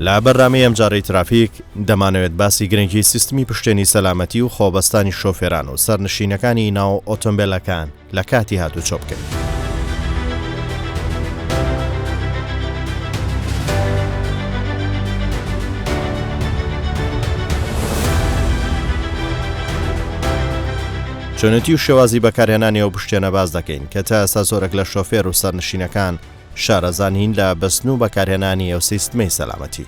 لا بەرنامەی ئەمجارەی ترافیک دەمانەوێت باسی گرنگی سیستمی پشتێنی سەلامەتی و خۆبەستانی شۆفێران و سەرنشینەکانی ناو ئۆتۆمبیلەکان لە کاتی هاتوچۆ بکەین. چۆنەتی و شێوازی بەکارهێنانی ئەو پشتێنە باز دەکەین کە تا ئێستا زۆرێک لە شۆفێر و سەرنشینەکان شارەزانین لە بەستن و بەکارهێنانی ئەو سیستمەی سەلامەتی.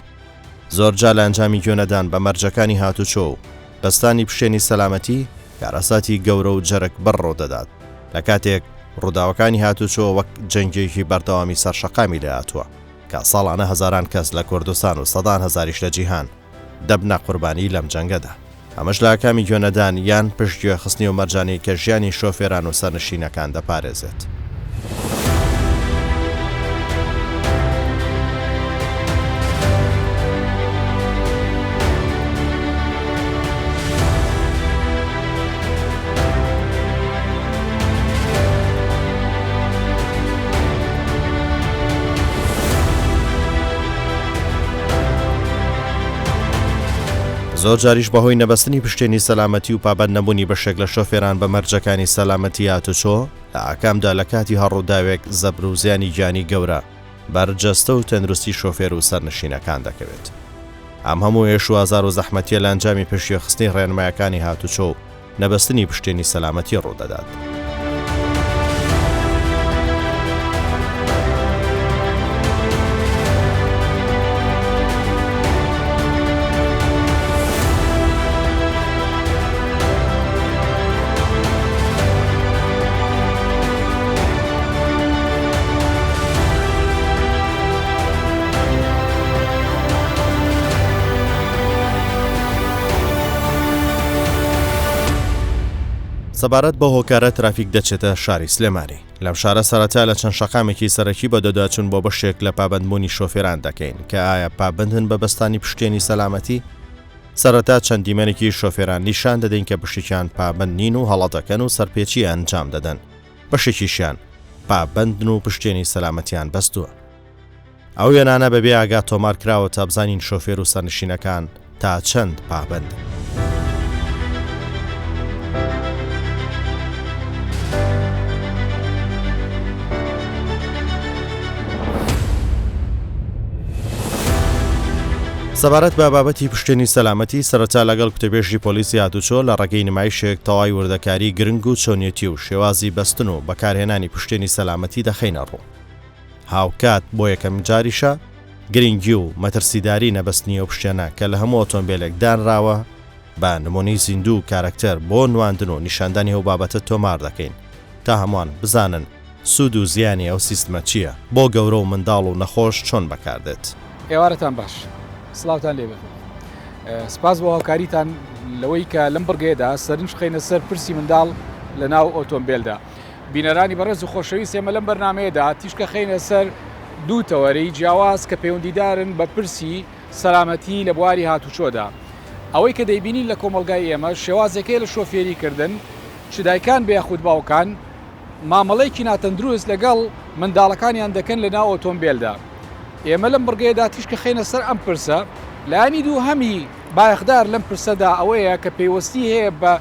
زۆرجا لە ئەنجامی گوێنەدان بە مەرجەکانی هاتوچۆ و بەستانی پشتێنی سەلامەتی کارەساتی گەورە و جەرگ بەڕۆ دەدات لە کاتێک ڕووداوەکانی هاتوچۆ وەک جەنگێکی بەردەوامی سەرشەقامی لێهاتووە کە ساڵانە هەزاران کەس لە کوردستان و سەدان هەزاریش لە جیهان دەبنە قوربانی لەم جەنگەدا. ئەمەش لە ئاکامی گوێنەدان یان پشتگوێ خستنی و مەرجانی کە ژیانی شۆفێران و سەرنشینەکان دەپارێزێت. زۆر جاریش بەهۆی نەبەستنی پشتێنی سەلامەتی و پابەند نەبوونی بەشێک لە شۆفێران بە مەرجەکانی سەلامەتی هاتوچۆ لە ئاکامدا لە کاتی هەڕووداوێک زەبر و زیانی گیانی گەورە بەرجەستە و تەندروستی شۆفێر و سەرنشینەکان دەکەوێت. ئەم هەموو هێش و ئازار و زەحمەتیە لە ئەنجامی پشتگوێخستنی ڕێنمایەکانی هاتوچۆ و نەبەستنی پشتێنی سەلامەتی ڕوودەدات. سەبارەت بە هۆکارە ترافیک دەچێتە شاری سلێمانی. لەم شارە سەرەتا لە چەند شەقامێکی سەرەکی بە دەداچوون بۆ بەشێک لە پابەندبوونی شۆفێران دەکەین کە ئایا پابەندن بە بەستانی پشتێنی سەلامەتی. سەرەتا چەند دیمەنێکی شۆفێران نیشان دەدەین کە پشتیان پابەند نین و هەڵەتەکەن و سەرپێچی ئەنجام دەدەن. بەشێکیشیان پابەندن و پشتێنی سەلامەتیان بەستووە. ئەو وێنانە بەبێ ئاگا تۆمار کراوە تا بزانین شۆفێر و سەرنشینەکان تا چەند پابەند. سەبارەت بە بابەتی پشتێنی سەلامەتی سەرەتا لەگەڵ کوتەبێژی پۆلیسی هاتوچۆ لە ڕێگەی نمایشێک تەواوی وردەکاری گرنگ و چۆنیەتی و شێوازی بەستن و بەکارهێنانی پشتێنی سەلامەتی دەخەینە ڕوو. هاوکات بۆ یەکەم جاریشە گرنگی و مەترسیداری نەبەستنی ئەو پشتێنە کە لە هەموو ئۆتۆمبیلێک دانراوە بە نمونەی زیندوو و کارکتەر بۆ نواندن و نیشاندانی ئەو بابەتە تۆمار دەکەین تا هەمووان بزانن سوود و زیانی ئەو سیستمە چییە بۆ گەورە و منداڵ و نەخۆش چۆن بەکاردێت. ئێوارەتان باش. سڵاوتان لێبێ. سپاس بۆ هاوکاریتان لەوەی کە لەم بڕگێدا سەرنج خەینە سەر پرسی منداڵ لە ناو ئۆتۆمبیلدا. بینەرانی بەڕێز و خۆشەویست ئێمە لەم بەرنامەیەدا تیشکە خەینە سەر دوو تەوەرەی جیاواز کە پەیوەندیدارن بە پرسی سەلامەتی لە بواری هاتوچۆدا. ئەوەی کە دەیبینین لە کۆمەلگای ئێمە شێوازێکەیە لە شۆفێریکردن چ دایکان بەیەخود باوکان مامەڵەیەکی ناتەندروست لەگەڵ منداڵەکانیان دەکەن لە ناو ئۆتۆمبیلدا. ئێمە لەم بڕگەیەدا تیشکە خەینە سەر ئەم پرسە لایانی دوو هەمی بایەخدار لەم پرسەدا ئەوەیە کە پێیوەستی هەیە بە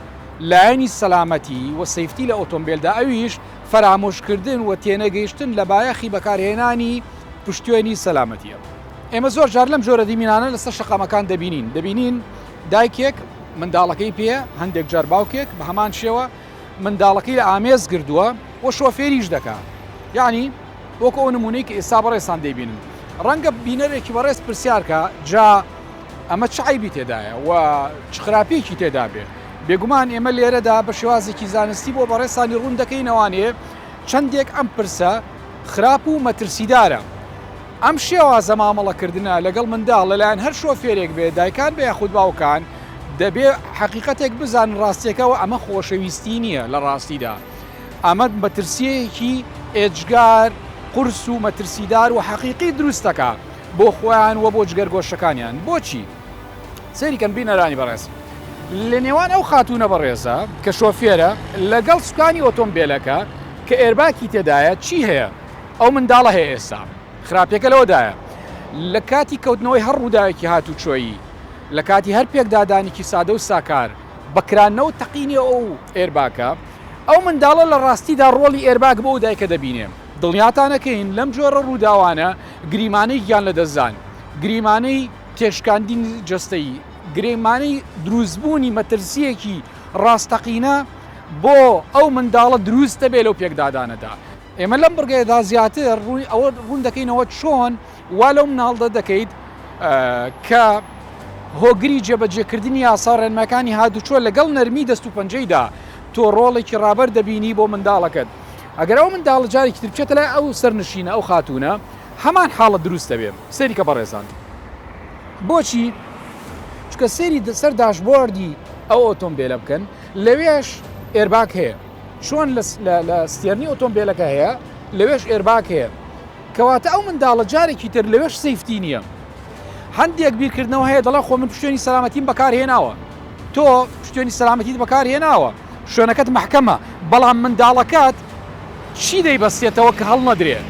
لایانی سەلامەتی و سەیفتی لە ئۆتۆمبیلدا ئەویش فەرامۆشکردن و تێنەگەیشتن لە بایەخی بەکارهێنانی پشتێنی سەلامەتیە. ئێمە زۆر جار لەم جۆرە دیمینانە لەسەر شەقامەکان دەبینین دایکێک منداڵەکەی پێ هەندێک جار باوکێک بە هەمان شێوە منداڵەکەی لە ئامێز گردووە و شۆفێریش دەکات. یعنی وەکو ئەو نمونەی کە ئێستا بەڕێستان دەیبینن. ڕەنگە بینەرێکی بەڕێز پرسیارکە جا ئەمە چ عیبی تێدایە و چ خراپێکی تێدا بێ. بێگومان ئێمە لێرەدا بە شێوازێکی زانستی بۆ بەڕێستانی ڕوون دەکەینەوانێ چەندێک ئەم پرسە خراپ و مەترسیدارە. ئەم شێوازە مامەڵەکردنە لەگەڵ منداڵ لەلایەن هەر شۆفێرێک بێ دایکان بە یاخود باوکان دەبێ حەقیقەتێک بزان ڕاستیەکەوە ئەمە خۆشەویستی نییە لە ڕاستیدا. ئەمە مەترسیەکی ئێجگار قرس و مەترسیدار و حەقیقی دروستەکە بۆ خۆیان و بۆ جگەرگۆشەکانیان. بۆچی؟ سەریکەن بینەرانی بەڕێز لە نێوان ئەو خاتونە بەڕێزە کە شۆفێرە لەگەڵ سوکانی ئۆتۆمبیلەکە کە ئێرباکی تێدایە چی هەیە؟ ئەو منداڵە هەیە ئێستا خراپەکە لەوەدایە لە کاتی کەوتنەوەی هەر ڕووداوێکی هاتوچۆیی لە کاتی هەر پێکدادانێکی سادە و ساکار بەکرانەوە تەقینی ئەو ئێرباکە ئەو منداڵە لە ڕاستیدا ڕۆڵی ئێرباک بۆ ئەو دایکە دەبینێ دڵنیاتانەکەین لەم جۆرە ڕووداوانە گریمانەی گیان لە دەستدان گریمانەی تێشکاندین جستەیی گرێمانەی دروستبوونی مەترسیەکی ڕاستەقینە بۆ ئەو منداڵە دروستە بێ لەو پێکدادانەدا ئێمە لەم بڕگەیەدا زیاتر ئەوە ڕوون دەکەینەوە چۆن وا لەو مناڵدە دەکەیت کە هۆگری جێبەجێکردنی یاسا ڕێنمەکانی هاتوچۆ لەگەڵ نەرمی دەست و پەنجەیدا تۆ ڕۆڵێکی ڕابەر دەبینی بۆ منداڵەکەت ئەگەر ئەو منداڵە جارێکی تر بچێتە لای ئەو سەرنشینە ئەو خاتونە هەمان حاڵە دروست دەبێت سەریکە بەڕێزان بۆچی چکە سێری سەر داشبۆردی ئەو ئۆتۆمبیلە بکەن لەوێش ئێرباک هەیە چۆن لە ستێرنی ئۆتۆمبیلەکە هەیە لەوێش ئێرباک هەیە کەواتە ئەو منداڵە جارێکی تر لەوێش سەیفتی نییە هەندێک بیرکردنەوە هەیە دەڵێ خۆ من پشتێنی سەلامەتیم بەکارهێناوە تۆ پشتێنی سەلامەتیت بەکارهێناوە شوێنەکەت محکەمە بەڵام منداڵەکەت چی دەیبەستێتەوە کە هەڵ نەدرێت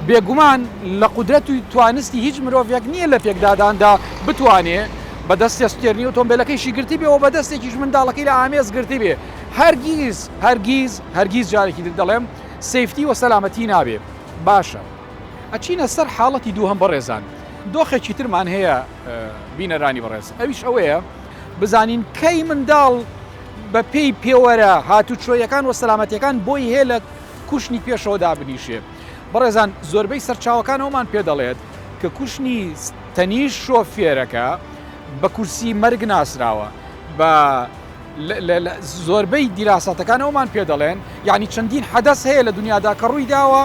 بێگومان لە قودرەت و توانستی هیچ مرۆڤێک نییە لە پێکداداندا بتوانێ بەدەستی ستێرنی ئۆتۆمبیلەکەیشی گرتی بێ و بەدەستێکیش منداڵەکەی لە ئامێز گرتی بێ هەرگیز جارێکی دەڵێم سەیفتی و سەلامەتی نابێ باشە ئەچینە سەر حاڵەتی دووهەم بەڕێزان دۆخێکی ترمان هەیە بینەرانی بەڕێز ئەویش ئەوەیە بزانین کەی منداڵ بە پێی پێوەرە هاتوچۆیەکان و سەلامەتیەکان بۆی هەیە لە کوشتنی پێشەوە دابنیشێ بەڕێزان زۆربەی سەرچاوەکانەوەمان پێ دەڵێت کە کوشتنی تەنیش شۆفێرەکە بە کورسی مەرگ ناسراوە بە زۆربەی دیراسەتەکانەوەمان پێ دەڵێن یعنی چەندین حەدەس هەیە لە دنیادا کە ڕووی داوە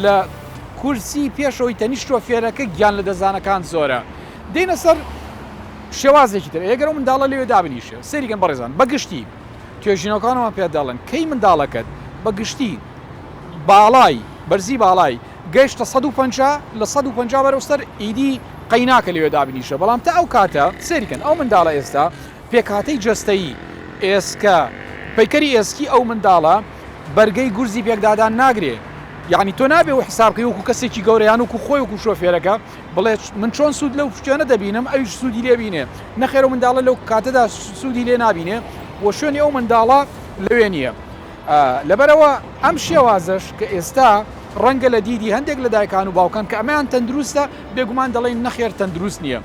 لە کورسی پێشەوەی تەنیش شۆفێرەکە گیان لە دەزانەکان زۆرە دێنە سەر شێوازێکی تر ئەگەر منداڵە لێوێ دابنیشە سەریگەن بەڕێزان بەگشتی توێژینەکانەوەمان پێ دەڵێن کەی منداڵەکەت بەگشتی باڵای بەرزی باڵای گەیشتە 150 لە 150 بەرەوسەر ئیدی قەیناکە لێوێ دابنیشە بەڵام تا ئەو کاتە سەریکەن ئەو منداڵە ئێستا پێکاتەی جەستەیی ئێسکە پەیکەری ئێسکی ئەو منداڵە بەرگەی گورزی پێکدادان ناگرێ یعنی تۆ نابێ و حسابکەی وەکو کەسێکی گەورەیان وکو خۆی وەکو شۆفێرەکە بڵێ من چۆن سوود لەو شوێنە دەبینم ئەویش سوودی لێ بینێ نەخێر و منداڵە لەو کاتەدا سوودی لێ نابینێ و شوێنی ئەو منداڵە لەوێ نییە لەبەرەوە ئەم شێوازش کە ئێستا ڕەنگە لە دیدی هەندێک لە دایکان و باوکان کە ئەمەیان تەندروستە بێگومان دەڵێن نەخێر تەندروست نییە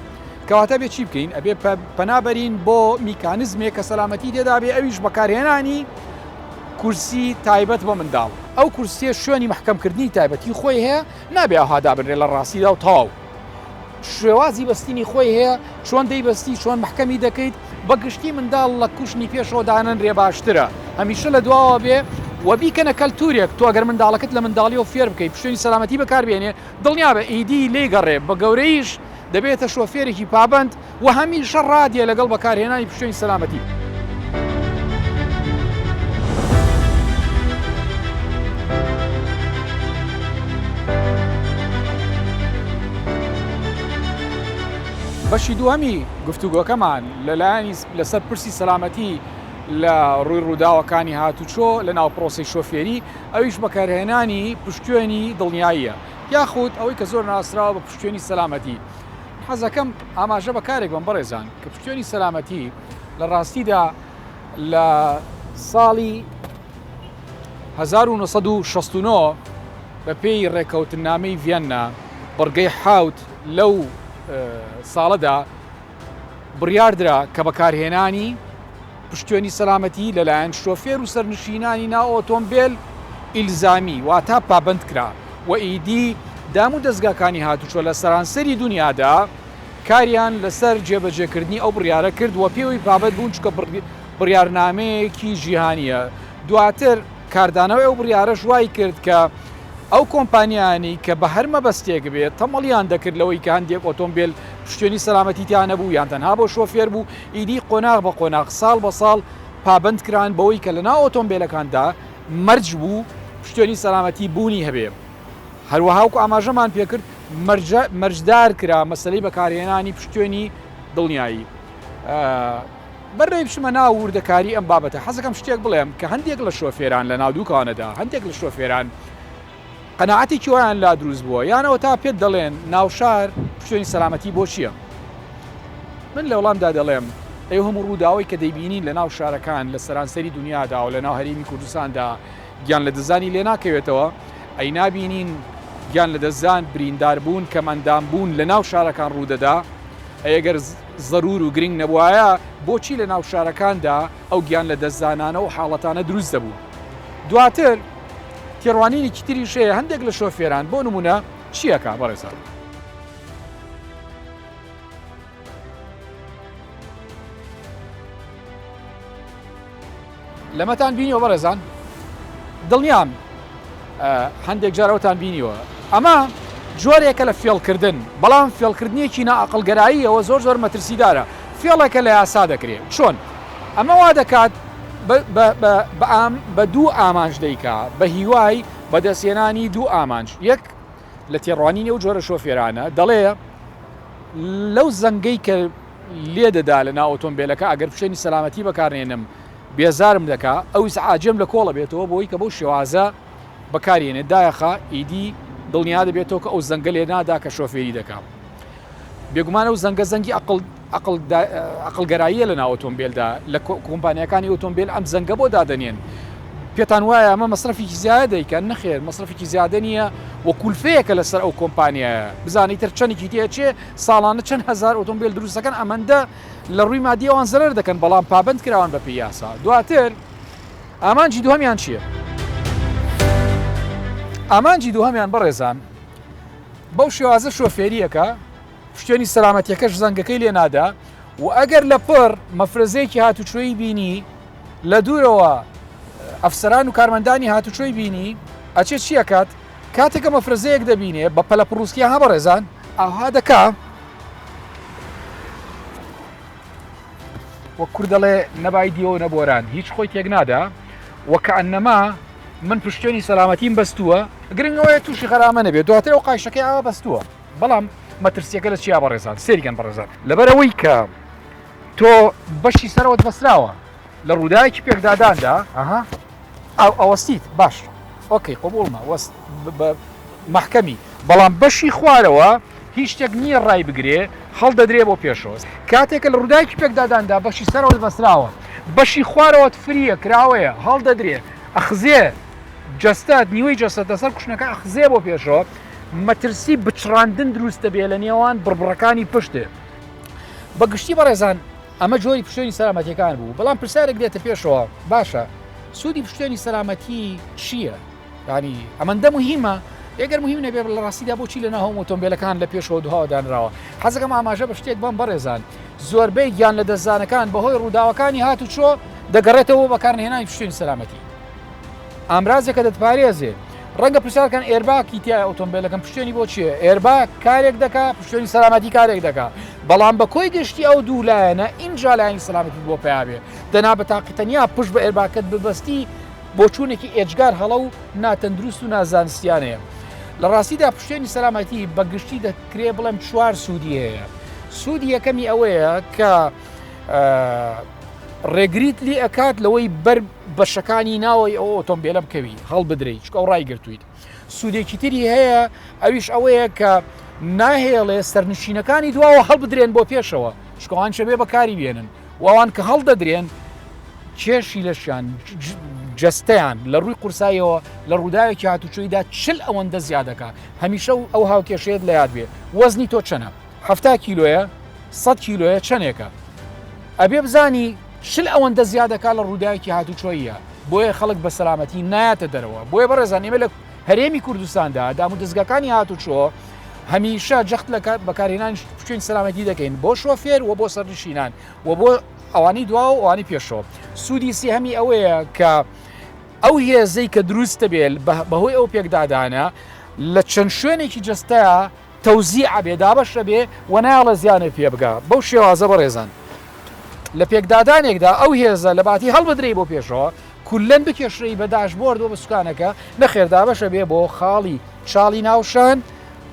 کەواتە بێ چی بکەین ئەبێ پەنابەرین بۆ میکانیزمێک کە سەلامەتی تێدا بێ ئەویش بەکارهێنانی کورسی تایبەت بۆ منداڵ ئەو کورسیە شوێنی محکەمکردنی تایبەتی خۆی هەیە نابێ ئاهادا بنرێ لە ڕاستیدا و تاو شێوازی بەستنی خۆی هەیە چۆن دەیبەستی چۆن محکەمی دەکەیت بەگشتی منداڵ لە کوشتنی پێشەوەدانن ڕێ باشترە هەمیشە لە دواوە بێ و بیکەنە کەلتورێک تۆ ئەگەر منداڵەکەت لە منداڵیەوە فێر بکەیت پشتێنی سەلامەتی بەکاربێنێ دڵنیا بە ئیدی لێگەڕێ بە گەورەیش دەبێتە شۆفێرێکی پابند و هەمیشە ڕادیە لەگەڵ بەکارهێنانی پشتێنی سەلامەتی بەشی دووەمی گفتوگۆکەمان لەلایەنی لەسەر پرسی سەلامەتی لە ڕووی ڕووداوەکانی هاتوچۆ لە ناو پرۆسی شۆفێری ئەویش بەکارهێنانی پشتێنی دڵنیاییە یاخود ئەوەی کە زۆر ناسراوە بە پشتێنی سەلامەتی حەزەکەم ئاماژە بەکارێک بم بەڕێزان کە پشتێنی سەلامەتی لە ڕاستیدا لە ساڵی 1969 بە پێی ڕێکەوتنامەی ڤێننا بڕگەی حاوت لەو ساڵەدا بڕیاردرا کە بەکارهێنانی پشتێنی سەلامەتی لەلایەن شۆفێر و سەرنشینانی ناو ئۆتۆمبیل ئیلزامی واتە پابند کرا و ئیدی دام و دەستگاکانی هاتوچۆ لە سەرانسەری دنیادا کاریان لەسەر جێبەجێکردنی ئەو بڕیارە کرد و پێوەی بابەت بوون چکە بڕیارنامەیەکی جیهانیە دواتر کاردانەوەی ئەو بڕیارەش وای کرد کە ئەو کۆمپانیانی کە بە هەر مەبەستێک بێت تەمەڵیان دەکرد لەوەی کە هەندێک ئۆتۆمبیل پشتێنی سەلامەتییان نەبوو یان تەنها بۆ شۆفێر بوو ئیدی قۆناغ بە قۆناغ ساڵ بە ساڵ پابند کران بەوەی کە لەناو ئۆتۆمبیلەکاندا مەرج بوو پشتێنی سەلامەتی بوونی هەبێ هەروەهاوکو ئاماژەمان پێکرد مەرجدار کرا مەسلەی بەکارهێنانی پشتێنی دڵنیایی بەڕێ بشمە ناو وردەکاری ئەم بابەتە حەزەکەم شتێک بڵێم کە هەندێک لە شۆفێران لە ناو دووکانەدا هەندێک لە شۆفێران قەناعەتێکی وایان لا دروست بووە یانەوە تا پێت دەڵێن ناوشار شوێنی سەلامەتی بۆ چییە؟ من لە وەڵامدا دەڵێم ئەو هەموو ڕووداوی کە دەیبینین لە ناو شارەکان لە سەرانسەری دنیادا و لە ناو هەرێمی کوردستاندا گیان لە دەزانی لێ ناکەوێتەوە ئەی نابینین گیان لە دەزان برینداربوون کەمەندانبوون لە ناو شارەکان ڕوودەدا ئەگەر زەرور و گرنگ نەبووایە بۆچی لە ناو شارەکاندا ئەو گیان لە دەزانانە و حاڵەتانە دروست دەبوو. دواتر تێڕوانینێکی تریش هەیە هەندێک لە شۆفێران بۆ نمونە چیەکە بەڕێزان؟ لەمەتان بینیەوە بەڕێزان دڵنیام هەندێک جارەوەتان بینیوە ئەمە جۆرێکە لە فێڵکردن بەڵام فێڵکردنیەکی نائەقڵگەراییەوە زۆر مەترسیدارە فێڵێکە لە یاسا دەکرێت چۆن ئەمە وا دەکات بە دوو ئامانج دەیکا بە هیوای بەدەستێنانی دوو ئامانج یەک لە تێڕوانینی و جۆرە شۆفێرانە دەڵێ لەو زەنگەی کە لێ دەدا لە ناو ئۆتۆمبیلەکە ئەگەر پشتێنی سەلامەتی بەکارێنم بێزارم دەکا ئەو عاجم لە کۆڵە بێتەوە بۆی کە بەو شێوازە بەکارێنێت دایەخە ئیدی دڵنیا دەبێتەوە کە ئەو زەنگە لێ نادا کە شۆفێری دەکات بێگومانە و زەنگە زەنگی عقلگەراییە لە ناو ئۆتۆمبیلدا لە کۆمپانیەکانی ئۆتۆمبیل ئەم زەنگە بۆ دادەنێن پێتان وایە ئەمە مەصرفێکی زیادە دەیکەن نەخێر مەصرفێکی زیادە نییە و کولفەیەکە لەسەر ئەو کۆمپانیایە بزانیتر چەندێکی تێچێ ساڵانە چەند هەزار ئۆتۆمبیل دروستەکەن ئەمەندە لە ڕووی مادیەوان زەرەر دەکەن بەڵام پابند کراون بە پێی یاسا دواتر ئامانجی دووهەمیان چییە؟ ئامانجی دووهەمیان بەڕێزان بەو شێوازە شۆفێریەکە شتێنی سەلامەتیەکەش زەنگەکەی لێ نادا و ئەگەر لە پڕ مەفرەزەیەکی هاتوچۆی بینی لە دوورەوە ئەفسەران و کارمەندانی هاتوچۆی بینی ئەچێ چیەکات کاتێکە مەفرەزەیەک دەبینێ بە پەلە پڕوسکیە ها بەڕێزان ئاها دەکا وە کوردەڵێ نەبای دیەوە نەبۆران هیچ خۆی تێک نادا وەکە ئەنەما من پشتێنی سەلامەتیم بەستووە گرنگەوەی تووشی خەرامە نەبێت دواتر ئەو قایشەکەی ئاوا بەستووە بەڵام مەترسیەکە لە چیا بەڕێزان سێریگەن بەڕێزان لەبەرەوەی کە تۆ بەشی سەرەوەت بەسراوە لە ڕووداوێکی پێکداداندا ئەوەستیت باش ئۆکەی قبولمە وەست محکەمی بەڵام بەشی خوارەوە هیچ شتێک نییە ڕای بگرێ هەڵدەدرێ بۆ پێشەوە کاتێکە لە ڕووداوێکی پێکداداندا بەشی سەرەوەت بەسراوە بەشی خوارەوەت فریە کراوەیە هەڵدەدرێ ئەخزێ جەستات نیوەی جەستە دەسەر کوشنەکە ئەخزێ بۆ پێشەوە مەترسی بچڕاندن دروستە بێ لە نێوان بڕبڕەکانی پشتێ بەگشتی بەڕێزان ئەمە جۆری پشتێنی سەلامەتیەکان بوو بەڵام پرسیارێک دێتە پێشەوە باشە سوودی پشتێنی سەلامەتی چییە؟ ینی ئەمەندە مهمە ئەگەر مهم نەبێت لە ڕاستیدا بۆچی لە ناو ئۆتۆمبیلەکان لە پێشەوە دوها دانراوە حەزەکەم ئاماژە بە شتێک بەم بەڕێزان زۆربەی گیان لە دەستدانەکان بەهۆی ڕووداوەکانی هاتوچۆ دەگەڕێتەوە بەکارهێنانی پشتێنی سەلامەتی ئامرازێکە دەتپارێزێ ڕەنگە پرسیارکەن ئێرباکی تیا ئۆتۆمبیلەکەم پشتێنی بۆ چیە؟ ئێرباک کارێک دەکا پشتێنی سەلامەتی کارێک دەکا بەڵام بە کۆی گشتی ئەو دوو لایەنە ئینجا لایەنی سەلامەتی بۆ پیابێ دەنا بە تاقیتەنیا پشت بە ئێرباکت ببەستی بۆ چوونێکی ئێجگار هەڵە و ناتەندروست و نازانستیانەیە لە ڕاستیدا پشتێنی سەلامەتی بەگشتی دەکرێ بڵێم چوار سوودی هەیە سوودی یەکەمی ئەوەیە کە ڕێگریت لێ ئەکات لەوەی بەر بەشەکانی ناوەی ئەو ئۆتۆمبیلە بکەوی هەڵ بدرێت چکە ئەو ڕایگرتویت سوودێکی تری هەیە ئەویش ئەوەیە کە ناهێڵێ سەرنشینەکانی دواوە هەڵ بدرێن بۆ پێشەوە شکۆوان شەبێ بەکاری بێنن وەوان کە هەڵ دەدرێن کێشی لەشیان جەستەیان لە ڕووی قورسایەوە لە ڕووداوێکی هاتوچۆیدا چل ئەوەندە زیادەکە هەمیشە ئەو هاوکێشەیەت لە یاد بێ وەزنی تۆ چەنە 70 کیلۆیە 100 کیلۆیە چەندێکە ئەبێ بزانی چل ئەوەندە زیادەکە لە ڕووداوێکی هاتوچۆیە بۆیە خەڵک بە سەلامەتی نایەتە دەرەوە بۆیە بەڕێزان ئێمە لە هەرێمی کوردستاندا دام و دەستگاکانی هاتوچۆ هەمیشە جەخت لە بەکارهێنانی پشتێنی سەلامەتی دەکەین بۆ شۆفێر و بۆ سەرنشینان و بۆ ئەوانی دواوە و ئەوانی پێشەوە سوودی سێهەمی ئەوەیە کە ئەو هێزەی کە دروستە بێت بەهۆی ئەو پێکدادانە لە چەند شوێنێکی جەستەیە تەوزیع بێ دابەشە بێ و ناڵە زیانە پێ بگا بەو شێوازە بەڕێزان لە پێکدادانێکدا ئەو هێزە لە باتی هەڵبدرێ بۆ پێشەوە کولەن بکێشڕی بە داشبۆرد و بە سوکانەکە نەخێردابەشە بێ بۆ خاڵی چاڵی ناوشان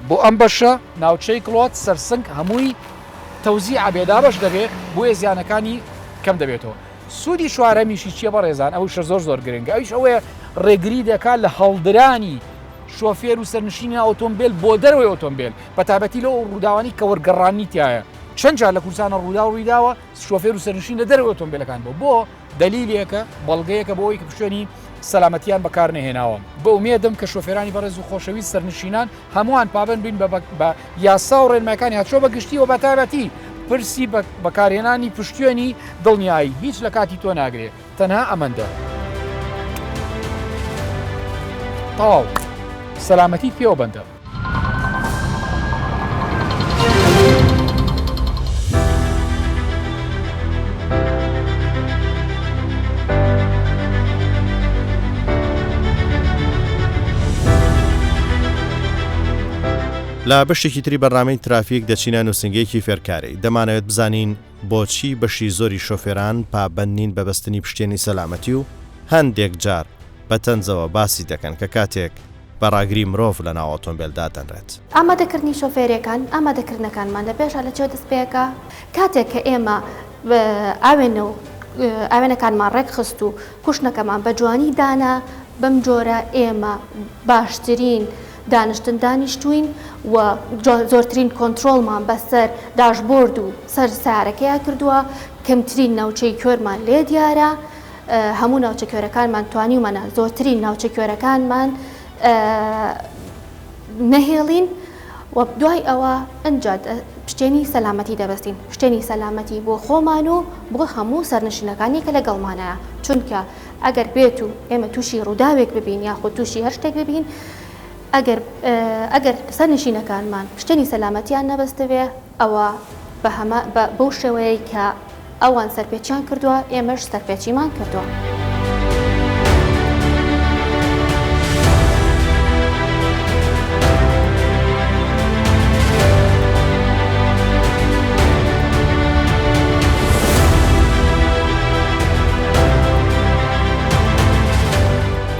بۆ ئەم بەشە ناوچەی کڵۆت سەرسنگ هەمووی تەوزیع بێدابەش دەبێت بۆیە زیانەکانی کەم دەبێتەوە سوودی چوارەمیشی چیە بەڕێزان ئەوش زۆر گرنگە ئەوش ئەوەیە ڕێگری دەکات لە هەڵدرانی شۆفێر و سەرنشینی ئۆتۆمبیل بۆ دەرەوەی ئۆتۆمبیل بە تایبەتی لەو ڕووداوانی کە وەرگەڕانی تایە چەند جار لە کوردستانە ڕوودا و ڕوویداوە شۆفێر و سەرنشین لە دەرەوەی ئۆتۆمبیلەکان بۆ دلیلێکە بەڵگەیەکە بۆ ئەوەی کە پشتێنی سەلامەتیان بەکار نەهێناوە بە ئومێدم کە شۆفێرانی بەڕێز و خۆشەویست سەرنشینان هەمووان پابند بین بە یاسا و ڕێنمایەکانی هاتچۆ بە گشتی و بە تایبەتی پرسی بەکارهێنانی پشتیوانی دڵنیایی هیچ لە کاتی تۆ ناگرێت تەنها ئەمەندە تەواو سەلامەتی پێوە بەندە. لە بەشێکی تری بەڕامەی ترافیک دەچینە نووسنگەیەکی فێرکاری دەمانەوێت بزانین بۆچی بەشی زۆری شۆفێران پابەندین بە بەستنی پشتێنی سەلامەتی و هەندێک جار بەتەنجەوە باسی دەکەن کە کاتێک بەڕاگری مرۆڤ لە ناو ئۆتۆمبیلدا دەنرێت. ئامادەکردنی شۆفێرەکان ئامادەکردنەکانمان لە پێشە لە چێ دەستپێکە کاتێک کە ئێمە ئاوێنەکانمان ڕێک خست و کوشتنەکەمان بە جوانی دانا بەم جۆرە ئێمە باشترین دانیشتن دانیشتوین و زۆرترین کۆنتترۆلمان بەسەر داشبۆرد و سەر سارەکەیان کردووە کەمترین ناوچەی کوێرمان لێ دیارە هەموو ناوچە کوێرەکانمان توانیومەنە زۆرترین ناوچە کوێرەکانمان نەهێڵین و دوای ئەوە ئەنجاد پشتێنی سەلامەتی دەبەستین پشتێنی سەلامەتی بۆ خۆمان و بۆ هەموو سەرنشینەکانی کە لەگەڵمانەیە چونکە ئەگەر بێت و ئێمە تووشی ڕووداوێک ببین یاخۆ تووشی هەر شتێک ببین ئەگەر سەرنشینەکانمان پشتێنی سەلامەتیان نەبەستەوێ ئەوە بەو شێوەیە کە ئەوان سەرپێچیان کردووە ئێمەش سەرپێچیمان کردووە.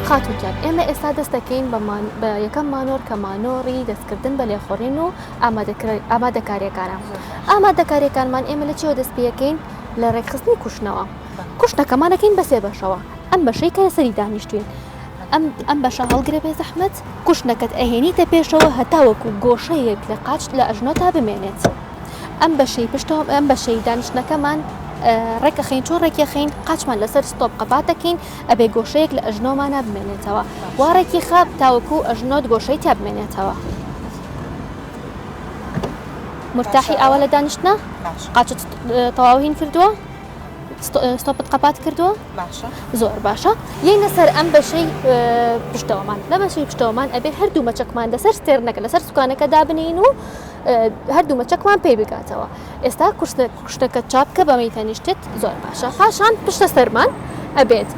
خاتونجان ئێمە ئێستا دەست دەکەین بە یەکەم مانۆر کە مانۆڕی دەستکردن بە لێخۆڕین و ئامادەکاریەکانە ئامادەکاریەکانمان ئێمە لە چێوە دەست پێەکەین لە ڕێکخستنی کوشتنەوە کوشتەکەمانەکەین بە سێ بەشەوە ئەم بەشەی کە سەری دانیشتوین ئەم بەشە هەڵگرە بێ زەحمەت کوشتنەکەت ئەهێنیتە پێشەوە هەتاوەکو گۆشەیەک لە قاچ لە ئەژنۆ تا بمێنێت ئەم بەشەی پشتەوە ئەم بەشەی دانیشتنەکەمان ڕێکەخین چۆن ڕێکیەخین قاچمان لەسەر ستۆپ قەپاتەکەین ئەبێ گۆشەیەک لە ئەژنۆمانە بمێنێتەوە وا ڕێکی خاپ تاوەکو ئەژنۆت گۆشەی تا بمێنێتەوە. مرتاحی ئاوا لە دانیشتنە قاچت تەواوین کردووە ستۆپت قەپات کردووە زۆر باشە یەینە سەر ئەم بەشەی پشتەوەمان لە بەشەی پشتەوەمان ئەبێ هەردوو مەچەکمان لەسەر ستێرنەکە لەسەر سوکانەکە دابنین و هەردوو مەچەکمان پێی بگاتەوە ئێستا کوشتەکە چاپکە بەمەی تەنیشتێت زۆر باشە پاشان پشتە سەرمان ئەبێت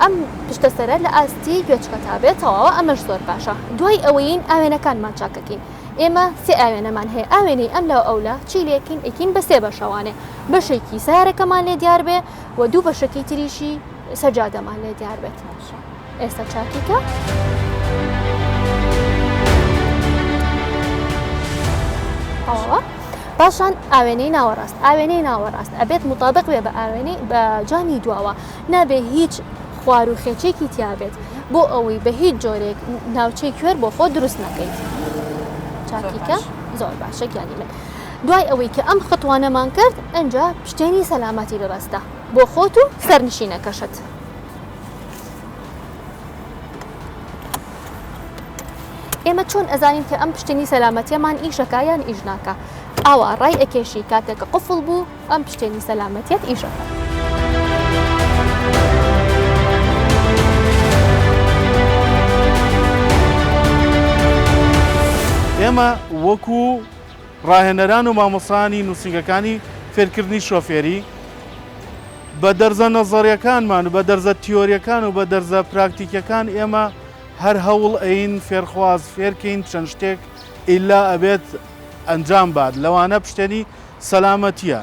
ئەم پشتە سەرە لە ئاستی گوێچکە تابێتەوە ئەمەش زۆر باشە دوای ئەوەین ئاوێنەکانمان چاکەکەین ئێمە سێ ئاوێنەمان هەیە ئاوێنەی ئەم لە ئەولا چی لێکین ئەکین بە سێ بەشەوانێ بەشێکی سیارەکەمان لێ دیار بێ و دوو بەشەکەی تریشی سەجادەمان لێ دیار بێت ئێستا چاکیکە پاشان ئاوێنەی ناوەڕاست ئەبێت مطابق بێ بە ئاوێنەی بە جامی دواوە نابێ هیچ خوار و خێچێکی تیابێت بۆ ئەوەی بە هیچ جۆرێک ناوچەی کوێر بۆ خۆ دروست نەکەیت چاکیکە زۆر باشە گیانی من دوای ئەوەی کە ئەم خەتوانەمان کرد ئەنجا پشتێنی سەلامەتی ببەستە بۆ خۆت و سەرنشینەکەشت. ئێمە چۆن ئەزانین کە ئەم پشتێنی سەلامەتیەمان ئیشەکە یان ئیش ناکە ئاوا ڕای ئەکێشی کاتێکە قفڵ بوو ئەم پشتێنی سەلامەتیەت ئیشەکە. ئێمە وەکو ڕاهێنەران و مامۆسانی نووسنگەکانی فێرکردنی شۆفێری بە دەرزە نەزەریەکانمان و بە دەرزە تیۆریەکان و بە دەرزە پراکتیکەکان ئێمە هەر هەوڵ ئەین فێرخواز فێرکەین چەند شتێک ئیلا ئەبێت ئەنجام باد لەوانە پشتێنی سەلامەتیە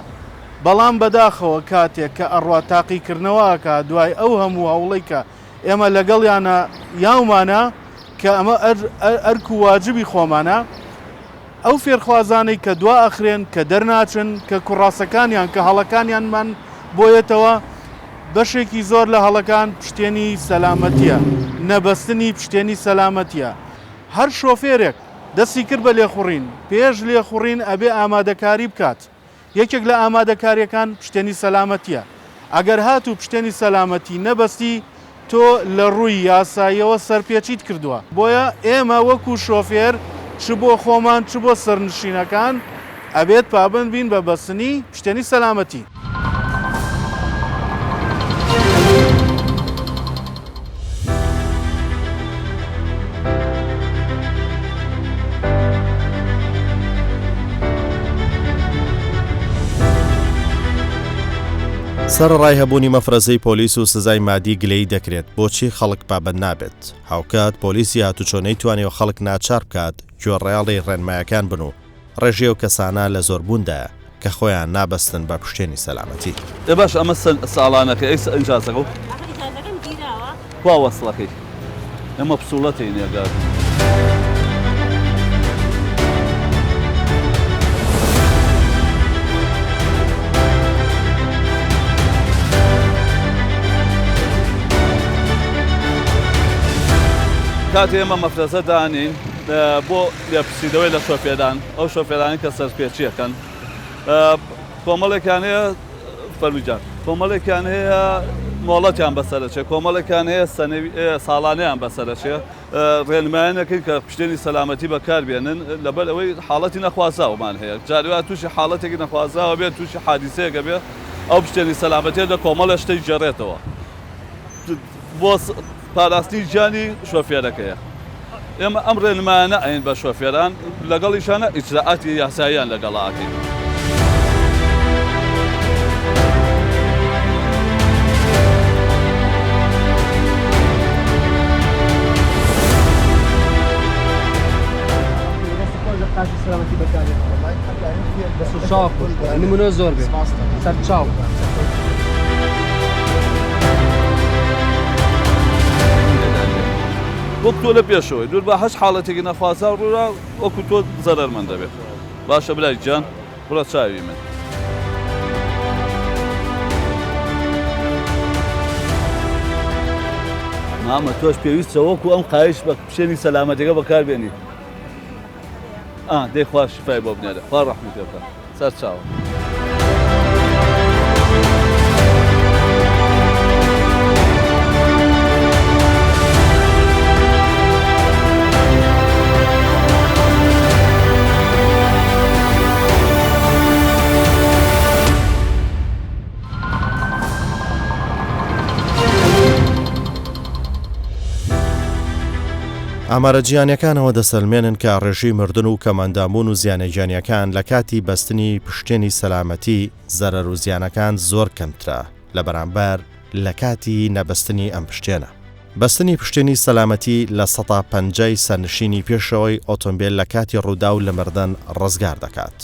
بەڵام بەداخەوە کاتێک کە ئەڕوا تاقیکردنەوەکە دوای ئەو هەموو هەوڵەی کە ئێمە لەگەڵیانە یاومانە کە ئەمە ئەرک و واجبی خۆمانە ئەو فێرخوازانەی کە دوا ئەخرێن کە دەرناچن کە کوڕاسەکانیان کە هەڵەکانیانمان بۆیەتەوە بەشێکی زۆر لە هەڵەکان پشتێنی سەلامەتیە، نەبەستنی پشتێنی سەلامەتیە. هەر شۆفێرێک دەستی کرد بە لێخوڕین، پێش لێخوڕین ئەبێ ئامادەکاری بکات. یەکێک لە ئامادەکاریەکان پشتێنی سەلامەتیە. ئەگەر هاتوو پشتێنی سەلامەتی نەبەستی، تۆ لە ڕووی یاساییەوە سەرپێچیت کردووە. بۆیە ئێمە وەکو شۆفێر چ بۆ خۆمان چ بۆ سەرنشینەکان ئەبێت پابند بین بە بەستنی پشتێنی سەلامەتی. سەرڕای هەبوونی مەفرەزەی پۆلیس و سزای مادی گلەی دەکرێت بۆچی خەڵک پابند نابێت. هاوکات پۆلیسی هاتوچۆنەی توانێت خەڵک ناچار بکات گوێڕێڵی ڕێنمایەکان بن و ڕێژێ و کەسانە لە زۆربووندایە کە خۆیان نابەستن بە پشتێنی سەلامەتی. باش ئەمە ساڵانەکە ئەی ئەنجازەکە وا وەسڵەکەی ئەمە پسوڵەتی نێگات. کاتی ئێمە مەفرەزە دانین بۆ لێپرسیدەوەی لە شۆفێران، ئەو شۆفێرانی کە سەرپێچیەکەن کۆمەڵێکیان هەیە فەرمیجار، کۆمەڵێکیان هەیە مۆڵەتیان بەسەرچێ، کۆمەڵێکیان هەیە ساڵانەیان بەسەرچێ، ڕێنمایانەکەی کە پشتێنی سەلامەتی بەکاربێنن لەبەر ئەوەی حاڵەتی نەخوازاومان هەیە. جاروات تووشی حاڵەتێکی نەخوازاوە بێت، تووشی حادیسەیەکە بێ، ئەو پشتێنی سەلامەتیە لە کۆمەڵە شتەی جێڕێتەوە بۆ پاراستنی گیانی شۆفێرەکەیە. ئێمە ئەم ڕێنمایانە ئەین بە شۆفێران، لەگەڵیشانە ئیجراعاتی یاساییان لەگەڵاکەین. سلامەتی بەکارێت چاو نمونە زۆر بێ سەر چاو. وەک تۆ لە پێشەوەی دوور بە هەش حاڵەتێکی نەخوازا ڕوورا وەکو تۆ زەرەرمەند دەبێت. باشە بلای گیان بڕە چاوی من. مامە تۆش پێویستە وەکو ئەم قایش بە پشێنی سەلامەتیەکە بەکاربێنی. دەی خوا شیفای بۆ بنێرە، خوا ڕەحمەتی بکات. سەر چاوە. ئامارە جیهانیەکانەوە دەسەلمێنن کە ڕێژی مردن و کەمەندامبوون و زیانە گیانیەکان لە کاتی بەستنی پشتێنی سەلامەتی زەرەر و زیانەکان زۆر کەمترە لە بەرامبەر لە کاتی نەبەستنی ئەم پشتێنە. بەستنی پشتێنی سەلامەتی لە 150 سەرنشینی پێشەوەی ئۆتۆمبیل لە کاتی ڕوودا و لە مردن ڕزگار دەکات.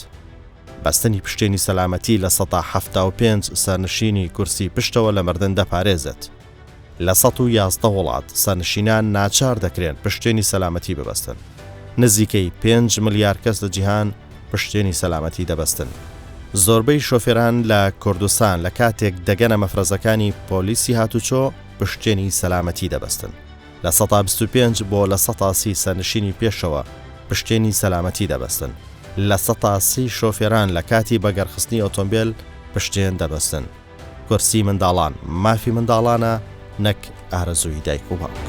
بەستنی پشتێنی سەلامەتی لە 175 سەرنشینی کورسی پشتەوە لە مردن دەپارێزێت. لە 111 وڵات سەرنشینان ناچار دەکرێن پشتێنی سەلامەتی ببەستن. نزیکەی 5 ملیار کەس لە جیهان پشتێنی سەلامەتی دەبەستن. زۆربەی شۆفێران لە کوردستان لە کاتێک دەگەنە مەفرەزەکانی پۆلیسی هاتوچۆ پشتێنی سەلامەتی دەبەستن. لە 125 بۆ لە 130 سەرنشینی پێشەوە پشتێنی سەلامەتی دەبەستن. لە 130 شۆفێران لە کاتی بەگەرخستنی ئۆتۆمبیل پشتێن دەبەستن. کورسی منداڵان مافی منداڵانە نەک ئارەزووی دایک و باوک.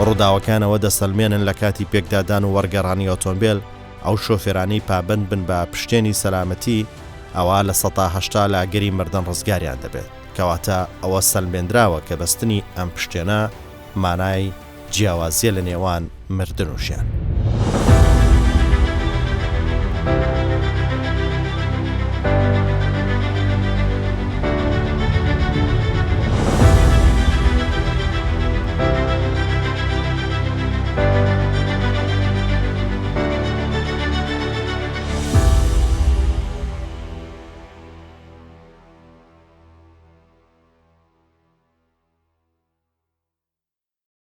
ڕووداوەکانەوە دەسەلمێنن لە کاتی پێکدادان و وەرگەڕانی ئۆتۆمبیل ئەو شۆفێرانی پابند بن بە پشتێنی سەلامەتی ئەوە لە 180 لاگەری مردن ڕزگاریان دەبێت، کەواتە ئەوە سەلمێنراوە کە بەستنی ئەم پشتێنە مانای جیاوازیە لە نێوان مردن و ژیان.